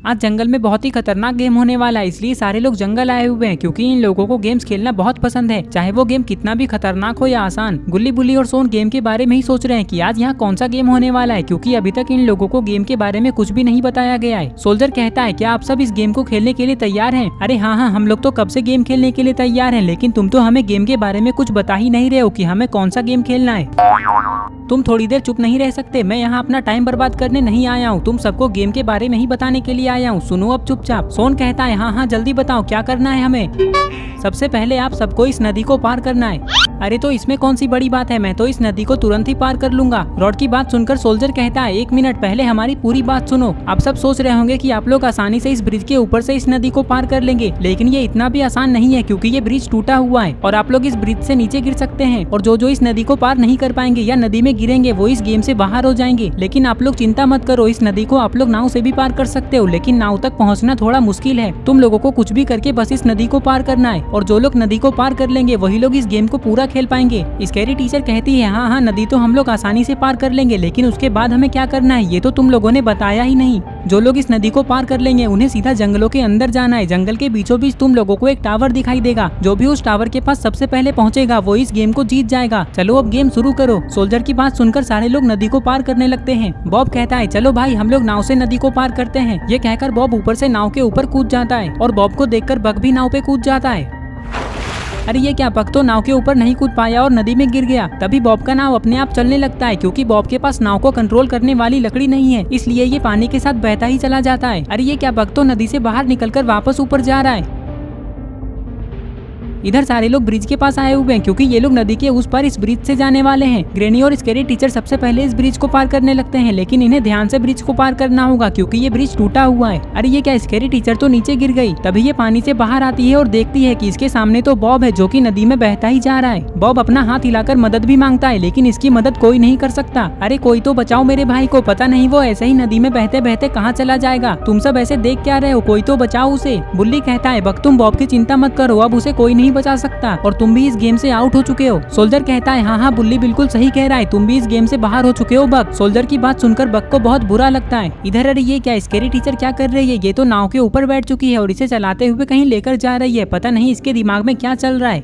आज जंगल में बहुत ही खतरनाक गेम होने वाला है, इसलिए सारे लोग जंगल आए हुए हैं क्योंकि इन लोगों को गेम्स खेलना बहुत पसंद है, चाहे वो गेम कितना भी खतरनाक हो या आसान। गुल्ली बुल्ली और सोन गेम के बारे में ही सोच रहे हैं कि आज यहाँ कौन सा गेम होने वाला है, क्योंकि अभी तक इन लोगों को गेम के बारे में कुछ भी नहीं बताया गया है। सोल्जर कहता है क्या आप सब इस गेम को खेलने के लिए तैयार हैं? अरे हाँ, हम लोग तो कब से गेम खेलने के लिए तैयार हैं, लेकिन तुम तो हमें गेम के बारे में कुछ बता ही नहीं रहे हो कि हमें कौन सा गेम खेलना है। तुम थोड़ी देर चुप नहीं रह सकते? मैं यहाँ अपना टाइम बर्बाद करने नहीं आया हूँ, तुम सबको गेम के बारे में ही बताने के लिए आया हूँ। सुनो अब चुपचाप। सोन कहता है हाँ जल्दी बताओ क्या करना है हमें। सबसे पहले आप सबको इस नदी को पार करना है। अरे तो इसमें कौन सी बड़ी बात है, मैं तो इस नदी को तुरंत ही पार कर लूंगा। रॉड की बात सुनकर सोल्जर कहता है 1 मिनट पहले हमारी पूरी बात सुनो। आप सब सोच रहे होंगे कि आप लोग आसानी से इस ब्रिज के ऊपर से इस नदी को पार कर लेंगे, लेकिन ये इतना भी आसान नहीं है क्योंकि ये ब्रिज टूटा हुआ है और आप लोग इस ब्रिज से नीचे गिर सकते हैं और जो इस नदी को पार नहीं कर पाएंगे या नदी में गिरेंगे वो इस गेम से बाहर हो जाएंगे। लेकिन आप लोग चिंता मत करो, इस नदी को आप लोग नाव से भी पार कर सकते हो, लेकिन नाव तक पहुँचना थोड़ा मुश्किल है। तुम लोगों को कुछ भी करके बस इस नदी को पार करना है और जो लोग नदी को पार कर लेंगे वही लोग इस गेम को पूरा खेल पाएंगे। स्कैरी टीचर कहती है हाँ नदी तो हम लोग आसानी से पार कर लेंगे, लेकिन उसके बाद हमें क्या करना है ये तो तुम लोगों ने बताया ही नहीं। जो लोग इस नदी को पार कर लेंगे उन्हें सीधा जंगलों के अंदर जाना है। जंगल के बीचों बीच तुम लोगों को एक टावर दिखाई देगा, जो भी उस टावर के पास सबसे पहले पहुंचेगा वो इस गेम को जीत जाएगा। चलो अब गेम शुरू करो। सोल्जर की बात सुनकर सारे लोग नदी को पार करने लगते हैं। बॉब कहता है चलो भाई हम लोग नाव से नदी को पार करते हैं। ये कहकर बॉब ऊपर से नाव के ऊपर कूद जाता है और बॉब को देखकर बग भी नाव पे कूद जाता है। अरे ये क्या, बग तो नाव के ऊपर नहीं कूद पाया और नदी में गिर गया। तभी बॉब का नाव अपने आप चलने लगता है क्योंकि बॉब के पास नाव को कंट्रोल करने वाली लकड़ी नहीं है, इसलिए ये पानी के साथ बहता ही चला जाता है। अरे ये क्या, बग तो नदी से बाहर निकलकर वापस ऊपर जा रहा है। इधर सारे लोग ब्रिज के पास आए हुए हैं क्योंकि ये लोग नदी के उस पार इस ब्रिज से जाने वाले हैं। ग्रैनी और स्कैरी टीचर सबसे पहले इस ब्रिज को पार करने लगते हैं, लेकिन इन्हें ध्यान से ब्रिज को पार करना होगा क्योंकि ये ब्रिज टूटा हुआ है। अरे ये क्या, स्कैरी टीचर तो नीचे गिर गई। तभी ये पानी से बाहर आती है और देखती है कि इसके सामने तो बॉब है जो कि नदी में बहता ही जा रहा है। बॉब अपना हाथ हिलाकर मदद भी मांगता है, लेकिन इसकी मदद कोई नहीं कर सकता। अरे कोई तो बचाओ मेरे भाई को, पता नहीं वो ऐसे ही नदी में बहते बहते कहाँ चला जाएगा। तुम सब ऐसे देख क्या रहे हो, कोई तो बचाओ उसे। बुल्ली कहता है बग तुम बॉब की चिंता मत करो, अब उसे कोई नहीं बचा सकता और तुम भी इस गेम से आउट हो चुके हो। सोल्जर कहता है हाँ बुल्ली बिल्कुल सही कह रहा है, तुम भी इस गेम से बाहर हो चुके हो बग। सोल्जर की बात सुनकर बग को बहुत बुरा लगता है। इधर अरे ये क्या, स्कैरी टीचर क्या कर रही है? ये तो नाव के ऊपर बैठ चुकी है और इसे चलाते हुए कहीं लेकर जा रही है। पता नहीं इसके दिमाग में क्या चल रहा है।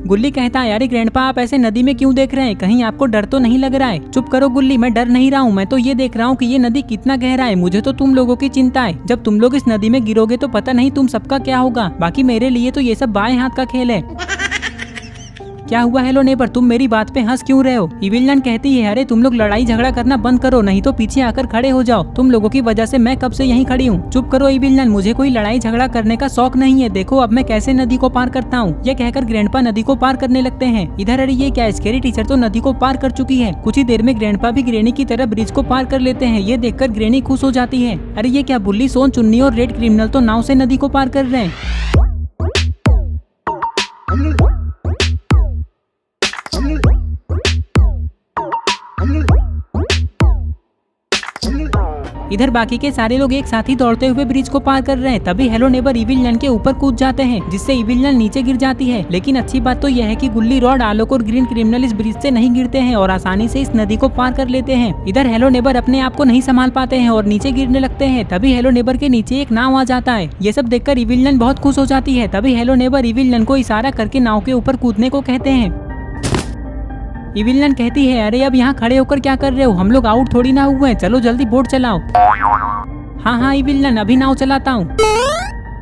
गुल्ली कहता है अरे ग्रैंडपा आप ऐसे नदी में क्यों देख रहे हैं, कहीं आपको डर तो नहीं लग रहा है? चुप करो गुल्ली, मैं डर नहीं रहा हूँ, मैं तो ये देख रहा हूँ कि ये नदी कितना गहरा है। मुझे तो तुम लोगों की चिंता है, जब तुम लोग इस नदी में गिरोगे तो पता नहीं तुम सबका क्या होगा। बाकी मेरे लिए तो ये सब बाएं हाथ का खेल है। क्या हुआ हेलो नेबर, तुम मेरी बात पे हंस क्यों रहे हो? इविलनन कहती है अरे तुम लोग लड़ाई झगड़ा करना बंद करो, नहीं तो पीछे आकर खड़े हो जाओ। तुम लोगों की वजह से मैं कब से यहीं खड़ी हूँ। चुप करो इविलनन, मुझे कोई लड़ाई झगड़ा करने का शौक नहीं है। देखो अब मैं कैसे नदी को पार करता हूँ। ये कहकर ग्रैंडपा नदी को पार करने लगते हैं। इधर अरे ये क्या, स्कैरी टीचर तो नदी को पार कर चुकी है। कुछ ही देर में ग्रैंडपा भी ग्रैनी की तरह ब्रिज को पार कर लेते हैं। ये देखकर ग्रैनी खुश हो जाती है। अरे ये क्या, बुल्ली सोन चुन्नी और रेड क्रिमिनल तो नाव से नदी को पार कर रहे हैं। इधर बाकी के सारे लोग एक साथ ही दौड़ते हुए ब्रिज को पार कर रहे हैं। तभी हेलो नेबर इविलनन के ऊपर कूद जाते हैं, जिससे इविलनन नीचे गिर जाती है। लेकिन अच्छी बात तो यह है कि गुल्ली, रॉड, आलोक और ग्रीन क्रिमिनल इस ब्रिज से नहीं गिरते हैं और आसानी से इस नदी को पार कर लेते हैं। इधर हेलो नेबर अपने आप को नहीं संभाल पाते हैं और नीचे गिरने लगते हैं। तभी हेलो नेबर के नीचे एक नाव आ जाता है। ये सब देखकर इविलनन बहुत खुश हो जाती है। तभी हेलो नेबर इविलनन को इशारा करके नाव के ऊपर कूदने को कहते हैं। इविलनन कहती है अरे अब यहाँ खड़े होकर क्या कर रहे हो, हम लोग आउट थोड़ी ना हुए हैं, चलो जल्दी बोट चलाओ। हाँ इविलनन अभी नाव चलाता हूँ।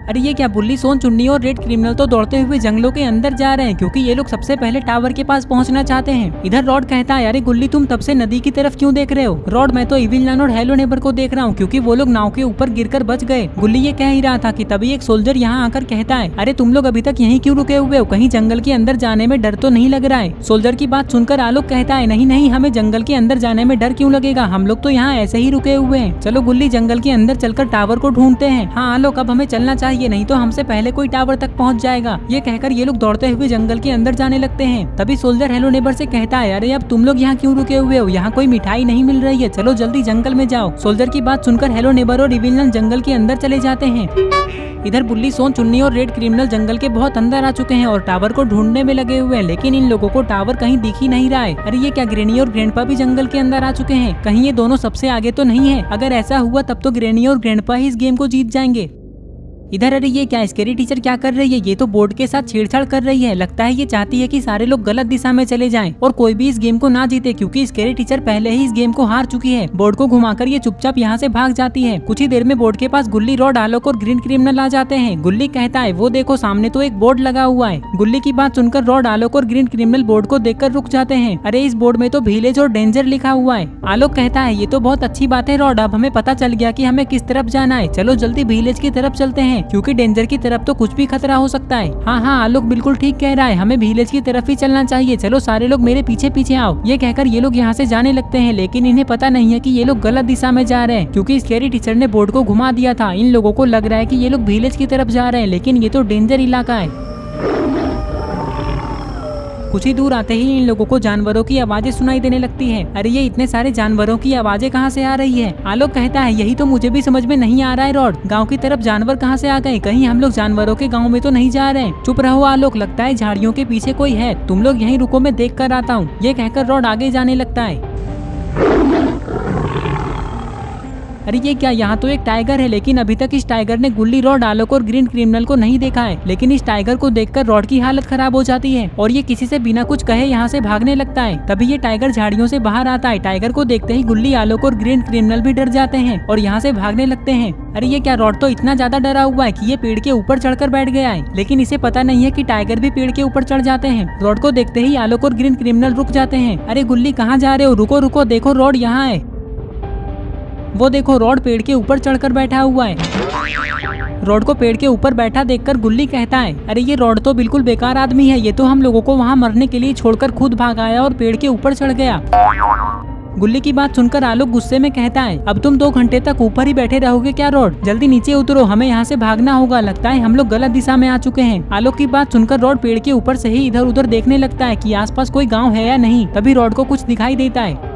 अरे ये क्या, बुल्ली सोन चुन्नी और रेड क्रिमिनल तो दौड़ते हुए जंगलों के अंदर जा रहे हैं क्योंकि ये लोग सबसे पहले टावर के पास पहुंचना चाहते हैं। इधर रॉड कहता है अरे गुल्ली तुम तब से नदी की तरफ क्यों देख रहे हो? रॉड मैं तो इविलनन और हेलो नेबर को देख रहा हूँ क्योंकि वो लोग नाव के ऊपर गिरकर बच गए। गुल्ली ये कह ही रहा था कि तभी एक सोल्जर यहाँ आकर कहता है अरे तुम लोग अभी तक यहीं क्यों रुके हुए हो, कहीं जंगल के अंदर जाने में डर तो नहीं लग रहा है? सोल्जर की बात सुनकर आलोक कहता है नहीं हमें जंगल के अंदर जाने में डर क्यों लगेगा, हम लोग तो यहाँ ऐसे ही रुके हुए हैं। चलो गुल्ली जंगल के अंदर चलकर टावर को ढूंढते हैं। हाँ आलोक अब हमें चलना चाहिए। चाहिए, नहीं तो हमसे पहले कोई टावर तक पहुंच जाएगा। ये कहकर ये लोग दौड़ते हुए जंगल के अंदर जाने लगते हैं। तभी सोल्जर हेलो नेबर से कहता है, अरे अब तुम लोग यहाँ क्यों रुके हुए हो? यहाँ कोई मिठाई नहीं मिल रही है, चलो जल्दी जंगल में जाओ। सोल्जर की बात सुनकर हेलो नेबर और इविल नन जंगल के अंदर चले जाते हैं। इधर बुल्ली, सोन, चुन्नी और रेड क्रिमिनल जंगल के बहुत अंदर आ चुके हैं और टावर को ढूंढने में लगे हुए हैं, लेकिन इन लोगों को टावर कहीं दिख ही नहीं रहा है। अरे ये क्या, ग्रेनी और ग्रैंडपा भी जंगल के अंदर आ चुके हैं? कहीं ये दोनों सबसे आगे तो नहीं है? अगर ऐसा हुआ तब तो ग्रेनी और ग्रैंडपा ही इस गेम को जीत जाएंगे। इधर अरे ये क्या, स्केरी टीचर क्या कर रही है? ये तो बोर्ड के साथ छेड़छाड़ कर रही है। लगता है ये चाहती है कि सारे लोग गलत दिशा में चले जाएं और कोई भी इस गेम को ना जीते, क्योंकि स्केरी टीचर पहले ही इस गेम को हार चुकी है। बोर्ड को घुमाकर ये चुपचाप यहाँ से भाग जाती है। कुछ ही देर में बोर्ड के पास गुल्ली, रॉड, आलोक और ग्रीन क्रिमिनल आ जाते हैं। गुल्ली कहता है, वो देखो सामने तो एक बोर्ड लगा हुआ है। गुल्ली की बात सुनकर रॉड, आलोक और ग्रीन क्रिमिनल बोर्ड को देखकर रुक जाते हैं। अरे इस बोर्ड में तो विलेज और डेंजर लिखा हुआ है। आलोक कहता है, ये तो बहुत अच्छी बात है रॉड, अब हमें पता चल गया कि हमें किस तरफ जाना है। चलो जल्दी विलेज की तरफ चलते हैं, क्योंकि डेंजर की तरफ तो कुछ भी खतरा हो सकता है। हाँ आलोक बिल्कुल ठीक कह रहा है, हमें विलेज की तरफ ही चलना चाहिए। चलो सारे लोग मेरे पीछे पीछे आओ। ये कहकर ये लोग यहाँ से जाने लगते हैं, लेकिन इन्हें पता नहीं है कि ये लोग गलत दिशा में जा रहे हैं, क्योंकि स्केरी टीचर ने बोर्ड को घुमा दिया था। इन लोगों को लग रहा है कि ये लोग विलेज की तरफ जा रहे हैं, लेकिन ये तो डेंजर इलाका है। कुछ ही दूर आते ही इन लोगों को जानवरों की आवाजें सुनाई देने लगती है। अरे ये इतने सारे जानवरों की आवाजें कहाँ से आ रही है? आलोक कहता है, यही तो मुझे भी समझ में नहीं आ रहा है रॉड, गांव की तरफ जानवर कहाँ से आ गए? कहीं हम लोग जानवरों के गांव में तो नहीं जा रहे हैं? चुप रहो आलोक, लगता है झाड़ियों के पीछे कोई है, तुम लोग यहीं रुको, मैं देख कर आता हूँ। ये कहकर रॉड आगे जाने लगता है। अरे ये क्या, यहाँ तो एक टाइगर है, लेकिन अभी तक इस टाइगर ने गुल्ली, रॉड, आलोक और ग्रीन क्रिमिनल को नहीं देखा है। लेकिन इस टाइगर को देखकर रॉड की हालत खराब हो जाती है और ये किसी से बिना कुछ कहे यहाँ से भागने लगता है। तभी ये टाइगर झाड़ियों से बाहर आता है। टाइगर को देखते ही गुल्ली, आलोक और ग्रीन क्रिमिनल भी डर जाते हैं और यहाँ से भागने लगते हैं। अरे ये क्या, रॉड तो इतना ज्यादा डरा हुआ है कि ये पेड़ के ऊपर चढ़कर बैठ गया है, लेकिन इसे पता नहीं है कि टाइगर भी पेड़ के ऊपर चढ़ जाते हैं। रॉड को देखते ही आलोक और ग्रीन क्रिमिनल रुक जाते हैं। अरे गुल्ली कहाँ जा रहे हो? रुको रुको, देखो रॉड यहाँ है। वो देखो रॉड पेड़ के ऊपर चढ़कर बैठा हुआ है। रॉड को पेड़ के ऊपर बैठा देखकर गुल्ली कहता है, अरे ये रॉड तो बिल्कुल बेकार आदमी है, ये तो हम लोगों को वहाँ मरने के लिए छोड़कर खुद भाग आया और पेड़ के ऊपर चढ़ गया। गुल्ली की बात सुनकर आलोक गुस्से में कहता है, अब तुम 2 घंटे तक ऊपर ही बैठे रहोगे क्या रॉड? जल्दी नीचे उतरो, हमें यहाँ से भागना होगा, लगता है हम लोग गलत दिशा में आ चुके हैं। आलोक की बात सुनकर रॉड पेड़ के ऊपर से ही इधर उधर देखने लगता है कि आसपास कोई गाँव है या नहीं। तभी रॉड को कुछ दिखाई देता है।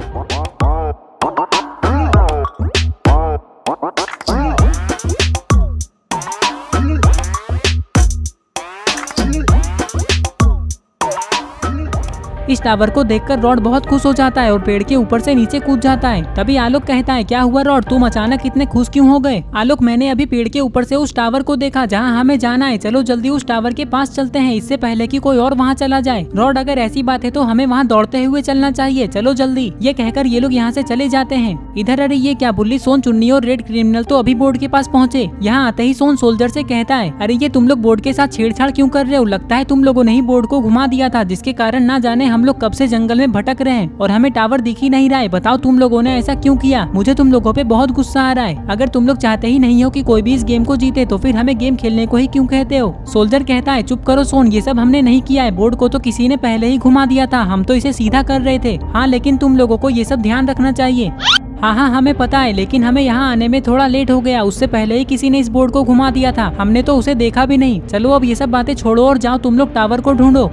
इस टावर को देखकर रॉड बहुत खुश हो जाता है और पेड़ के ऊपर से नीचे कूद जाता है। तभी आलोक कहता है, क्या हुआ रॉड, तुम अचानक इतने खुश क्यों हो गए? आलोक, मैंने अभी पेड़ के ऊपर से उस टावर को देखा जहां हमें जाना है। चलो जल्दी उस टावर के पास चलते हैं, इससे पहले कि कोई और वहां चला जाए। रॉड, अगर ऐसी बात है तो हमें वहां दौड़ते हुए चलना चाहिए, चलो जल्दी। ये कहकर ये लोग यहाँ से चले जाते हैं। इधर अरे ये क्या, बुल्ली, सोन, चुन्नी और रेड क्रिमिनल तो अभी बोर्ड के पास पहुँचे। यहाँ आते ही सोन सोल्जर से कहता है, अरे ये तुम लोग बोर्ड के साथ छेड़छाड़ क्यों कर रहे हो? लगता है तुम लोगों ने ही बोर्ड को घुमा दिया था, जिसके कारण ना जाने हम लोग कब से जंगल में भटक रहे हैं और हमें टावर दिख ही नहीं रहा है। बताओ तुम लोगों ने ऐसा क्यों किया? मुझे तुम लोगों पे बहुत गुस्सा आ रहा है। अगर तुम लोग चाहते ही नहीं हो कि कोई भी इस गेम को जीते तो फिर हमें गेम खेलने को ही क्यों कहते हो? सोल्जर कहता है, चुप करो सोन, ये सब हमने नहीं किया है, बोर्ड को तो किसी ने पहले ही घुमा दिया था, हम तो इसे सीधा कर रहे थे। हाँ लेकिन तुम लोगों को ये सब ध्यान रखना चाहिए। हाँ हमें पता है, लेकिन हमें यहाँ आने में थोड़ा लेट हो गया, उससे पहले ही किसी ने इस बोर्ड को घुमा दिया था, हमने तो उसे देखा भी नहीं। चलो अब ये सब बातें छोड़ो और जाओ तुम लोग टावर को ढूंढो।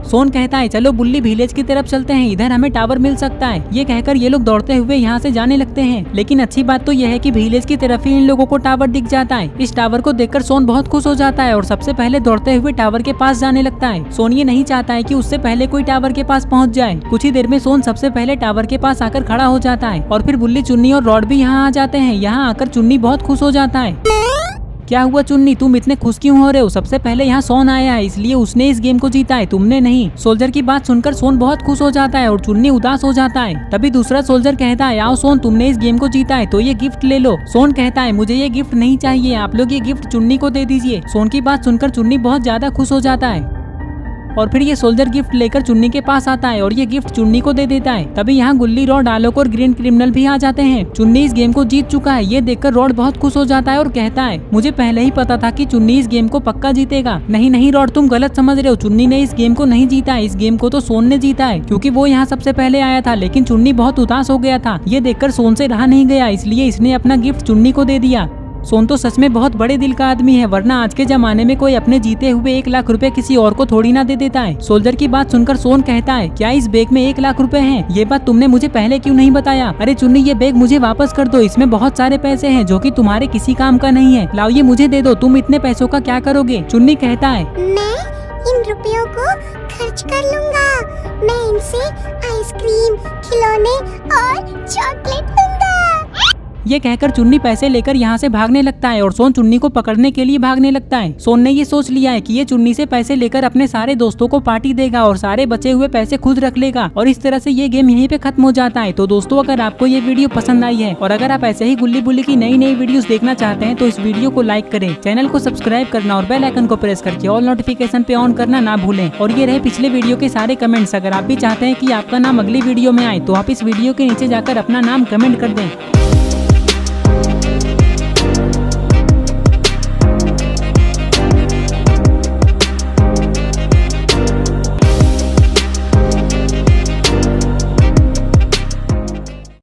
सोन कहता है, चलो बुल्ली, विलेज की तरफ चलते हैं, इधर हमें टावर मिल सकता है। ये कहकर ये लोग दौड़ते हुए यहाँ से जाने लगते हैं। लेकिन अच्छी बात तो यह है कि विलेज की तरफ ही इन लोगों को टावर दिख जाता है। इस टावर को देखकर सोन बहुत खुश हो जाता है और सबसे पहले दौड़ते हुए टावर के पास जाने लगता है। सोन ये नहीं चाहता है कि उससे पहले कोई टावर के पास पहुँच जाए। कुछ ही देर में सोन सबसे पहले टावर के पास आकर खड़ा हो जाता है और फिर बुल्ली, चुन्नी और रॉड भी यहाँ आ जाते हैं। यहाँ आकर चुन्नी बहुत खुश हो जाता है। क्या हुआ चुन्नी, तुम इतने खुश क्यों हो रहे हो? सबसे पहले यहाँ सोन आया है, इसलिए उसने इस गेम को जीता है, तुमने नहीं। सोल्जर की बात सुनकर सोन बहुत खुश हो जाता है और चुन्नी उदास हो जाता है। तभी दूसरा सोल्जर कहता है, आओ सोन, तुमने इस गेम को जीता है तो ये गिफ्ट ले लो। सोन कहता है, मुझे ये गिफ्ट नहीं चाहिए, आप लोग ये गिफ्ट चुन्नी को दे दीजिए। सोन की बात सुनकर चुन्नी बहुत ज्यादा खुश हो जाता है और फिर ये सोल्जर गिफ्ट लेकर चुन्नी के पास आता है और ये गिफ्ट चुन्नी को दे देता है। तभी यहाँ गुल्ली, रॉड, आलोक और ग्रीन क्रिमिनल भी आ जाते हैं। चुन्नी इस गेम को जीत चुका है। ये देखकर रॉड बहुत खुश हो जाता है और कहता है, मुझे पहले ही पता था कि चुन्नी इस गेम को पक्का जीतेगा। नहीं रॉड, तुम गलत समझ रहे हो, चुन्नी ने इस गेम को नहीं जीता है, इस गेम को तो सोन ने जीता है, क्योंकि वो यहाँ सबसे पहले आया था। लेकिन चुन्नी बहुत उदास हो गया था, ये देखकर सोन से रहा नहीं गया, इसलिए इसने अपना गिफ्ट चुन्नी को दे दिया। सोन तो सच में बहुत बड़े दिल का आदमी है, वरना आज के जमाने में कोई अपने जीते हुए 1 लाख रुपए किसी और को थोड़ी ना दे देता है। सोल्जर की बात सुनकर सोन कहता है, क्या इस बैग में 1 लाख रुपए हैं? ये बात तुमने मुझे पहले क्यों नहीं बताया? अरे चुन्नी, ये बैग मुझे वापस कर दो, इसमें बहुत सारे पैसे हैं जो कि तुम्हारे किसी काम का नहीं है। लाओ ये मुझे दे दो, तुम इतने पैसों का क्या करोगे? चुन्नी कहता है, मैं इन रुपयों को खर्च कर लूँगा। मैं इनसे आइसक्रीम, खिलौने और चॉकलेट लूँगा। ये कहकर चुन्नी पैसे लेकर यहाँ से भागने लगता है और सोन चुन्नी को पकड़ने के लिए भागने लगता है। सोन ने ये सोच लिया है कि ये चुन्नी से पैसे लेकर अपने सारे दोस्तों को पार्टी देगा और सारे बचे हुए पैसे खुद रख लेगा और इस तरह से ये गेम यहीं पे खत्म हो जाता है। तो दोस्तों, अगर आपको ये वीडियो पसंद आई है और अगर आप ऐसे ही गुल्ली बुल्ली की नई नई वीडियोस देखना चाहते हैं तो इस वीडियो को लाइक करें, चैनल को सब्सक्राइब करना और बेल आइकन को प्रेस करके ऑल नोटिफिकेशन पे ऑन करना ना भूलें। और ये रहे पिछले वीडियो के सारे कमेंट्स। अगर आप भी चाहते हैं कि आपका नाम अगली वीडियो में आए तो आप इस वीडियो के नीचे जाकर अपना नाम कमेंट कर दें।